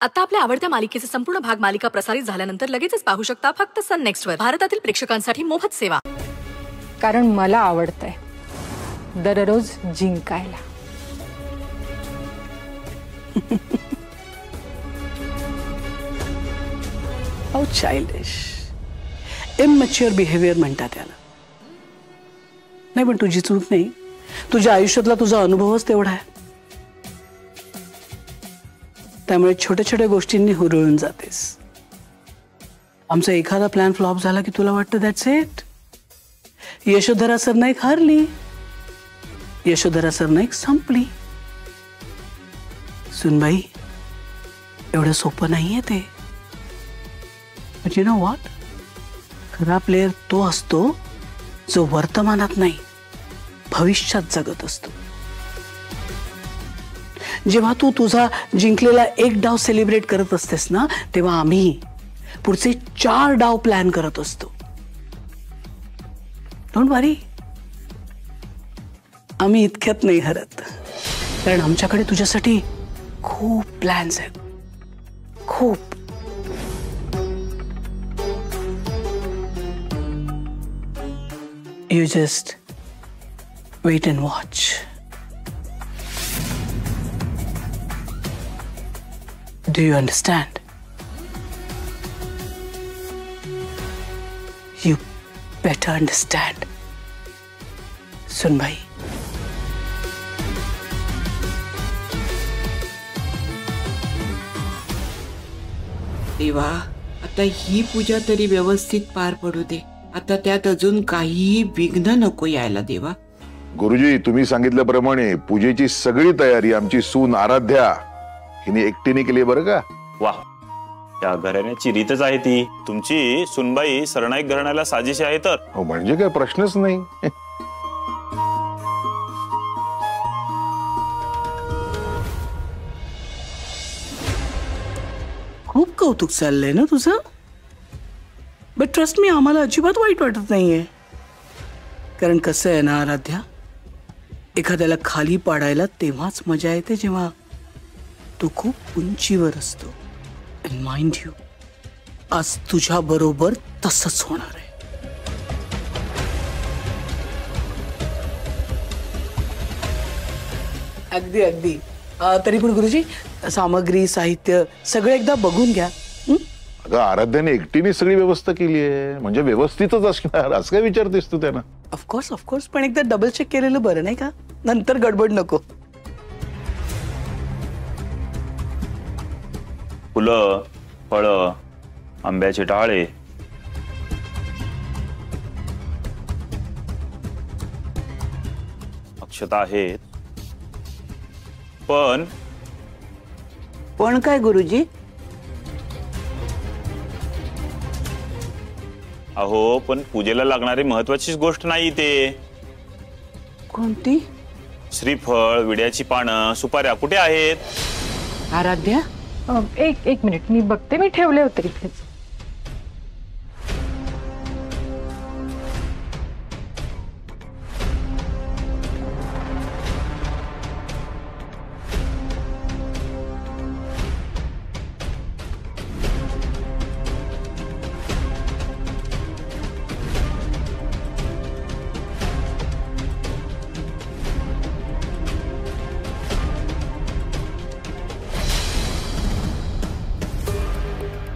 आता आपल्या आवडत्या मालिकेचे संपूर्ण भाग मालिका प्रसारित झाल्यानंतर लगेचच पाहू शकता फक्त सन नेक्स्ट वर. भारतातील प्रेक्षकांसाठी मोफत सेवा. कारण मला आवडतंय दररोज जिंकायला. हाऊ चाइल्डिश, इमॅच्युअर बिहेवियर म्हणतात त्याला. नाही पण तुझी चूक नाही, तुझ्या आयुष्यातला तुझा अनुभवच तेवढा आहे. त्यामुळे छोट्या छोट्या गोष्टींनी हुरळून जातेस. आमचा एखादा प्लॅन फ्लॉप झाला की तुला वाटतं दॅट्स इट. यशोधरा सरनाईक हारली, यशोधरा सरनाईक संपली. सुनबाई, एवढं सोपं नाहीये ते. बट यू नो व्हॉट, खरा प्लेयर तो असतो जो वर्तमानात नाही भविष्यात जगत असतो. जेव्हा तू तुझा जिंकलेला एक डाव सेलिब्रेट करत असतेस ना, तेव्हा आम्ही पुढचे 4 डाव प्लॅन करत असतो. डोंट वरी, आम्ही इतक्यात नाही हरत, कारण आमच्याकडे तुझ्यासाठी खूप प्लॅन्स आहेत, खूप. You just wait and watch. Do you understand? You better understand. Sunbai. देवा, आता ही पूजा तरी व्यवस्थित पार पडू दे. आता त्यात अजून काही विघ्न नको यायला देवा. गुरुजी, तुम्ही सांगितल्याप्रमाणे पूजेची सगळी तयारी आमची सून आराध्या हिने एकटीने केली बरं का. वाह, त्या घराण्याची रीतच आहे ती. तुमची सुनबाई सरनाईक घराण्याला साजेशी आहे तर. हो, म्हणजे काय प्रश्नच नाही. खूप कौतुक चाललंय ना तुझं. बट ट्रस्ट मी, आम्हाला अजिबात वाईट वाटत नाहीये. कारण कसं आहे ना आराध्या, एखाद्याला खाली पाडायला तेव्हाच मजा येते जेव्हा तो खूप उंचीवर असतो. अँड माइंड यू, आज तुझ्या बरोबर तसंच होणार आहे. अगदी अगदी. तरी पण गुरुजी, सामग्री साहित्य सगळं एकदा बघून घ्या. अगं, आराध्याने एकटीने सगळी व्यवस्था केली आहे, म्हणजे व्यवस्थितच असणार असं काय विचारतेस तू त्यांना. ऑफकोर्स ऑफकोर्स, पण एकदा डबल चेक केलेलं बरं नाही का, नंतर गडबड नको. फुलं, फळं, आंब्याचे टाळे, अक्षता आहेत. पण काय गुरुजी? अहो, पण पूजेला लागणारी महत्वाचीच गोष्ट नाही ते. कोणती? श्रीफळ, विड्याची पानं, सुपाऱ्या कुठे आहेत? आराध्या, एक मिनिट, मी बघते. मी ठेवले होते इथेच.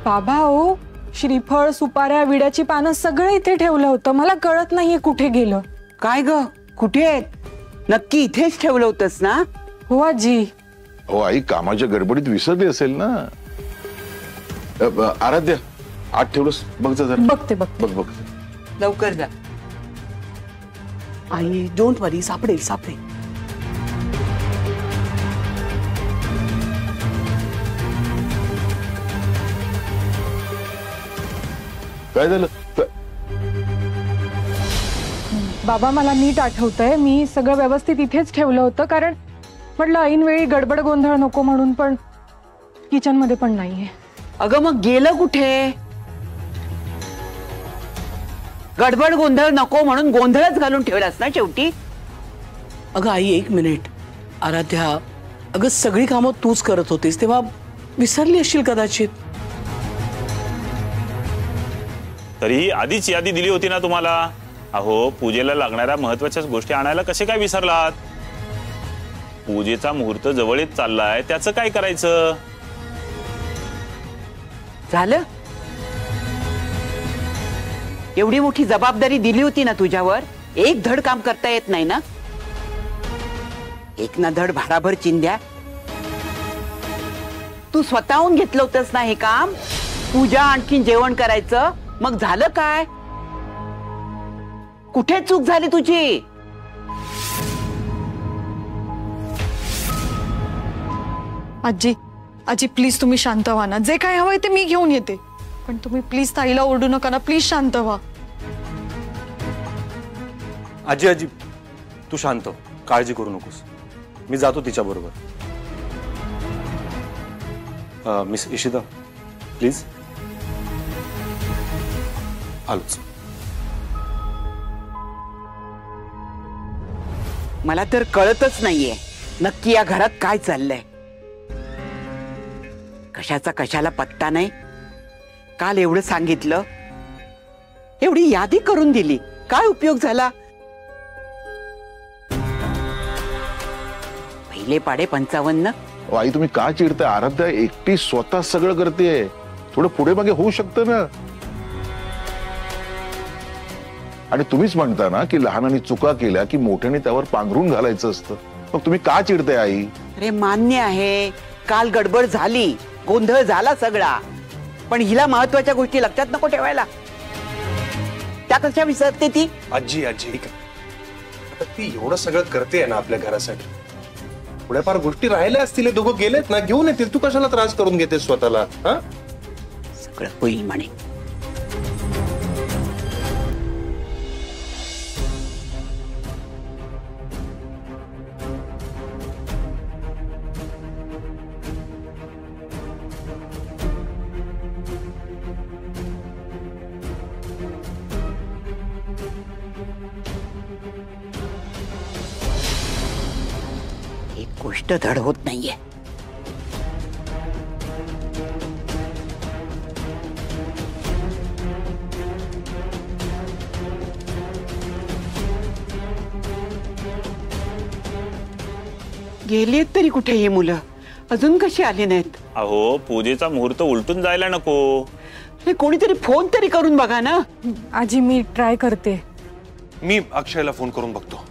बाबा, ओ श्रीफळ, सुपाऱ्या, विड्याची पानं सगळं इथे ठेवलं होतं. मला कळत नाहीये कुठे गेलं. काय ग, कुठे आहेत? नक्की इथेच ठेवलं होतंस ना? हो आजी. हो आई, कामाच्या गडबडीत विसरली असेल ना. आराध्या, आत ठेवलंस बघ जरा. बघते. बघ. लवकर जा. आई, डोंट वरी, सापडेल. काय झालं? बाबा, मला नीट आठवतंय, मी सगळं व्यवस्थित इथेच ठेवलं होतं. कारण म्हटलं ऐनवेळी गडबड गोंधळ नको म्हणून. पण किचन मध्ये पण नाहीये. अगं, मग गेलं कुठे? गडबड गोंधळ नको म्हणून गोंधळच घालून ठेवलास ना शेवटी. अगं आई, 1 मिनिट. आराध्या, अगं सगळी कामं तूच करत होतीस, तेव्हा विसरली असशील कदाचित. तरीही आधीच यादी दिली होती ना तुम्हाला. अहो पूजेला लागणाऱ्या महत्वाच्या गोष्टी आणायला कसे काय विसरलात? पूजेचा मुहूर्त जवळ येत चाललाय, त्याचं काय करायचं? झालं. एवढी मोठी जबाबदारी दिली होती ना तुझ्यावर, एक धड काम करता येत नाही ना? एक ना धड भाराभर चिंध्या. तू स्वतःहून घेतलं होतंस ना हे काम, पूजा आणखीन जेवण करायचं. मग झालं काय? कुठे चूक झाली तुझी? आजी आजी प्लीज तुम्ही शांत व्हा ना. जे काय हवंय ते मी घेऊन येते, पण तुम्ही प्लीज ताईला ओरडू नका ना. प्लीज शांत व्हा. आजी आजी तू शांत, काळजी करू नकोस. मी जातो तिच्या बरोबर. Miss Ishita please. आलोच. मला तर कळतच नाहीये नक्की या घरात काय चाललंय. कशाचा कशाला पत्ता नाही. काल एवढं सांगितलं, एवढी यादी करून दिली, काय उपयोग झाला? पहिले पाडे 55. आई तुम्ही का चिडताय? आराध्या एकटी स्वतः सगळं करते. थोडं पुढे मागे होऊ शकतं ना. आणि तुम्हीच म्हणता ना की लहानांनी चुका केल्या की मोठ्याने त्यावर पांघरून घालायचं असतं. मग तुम्ही का चिडताय आई? अरे मान्य आहे, काल गडबड झाली, गोंधळ झाला सगळा, पण हिला महत्वाच्या गोष्टी लक्षात नको ठेवायला. त्या कशा विसरते ती? आजी आजी आता ती एवढं सगळं करते ना आपल्या घरासाठी. थोड्याफार गोष्टी राहिल्या असतील, दोघं गेलेत ना, घेऊन येतील. तू कशाला त्रास करून घेते स्वतःला? हा सगळं होईल म्हणे. एक गोष्ट धड होत नाहीये. गेलीत तरी कुठे ही मुलं? अजून कशी आली नाहीत? अहो पूजेचा मुहूर्त उलटून जायला नको. हे कोणीतरी फोन तरी करून बघा ना. आजी मी ट्राय करते. मी अक्षयला फोन करून बघतो.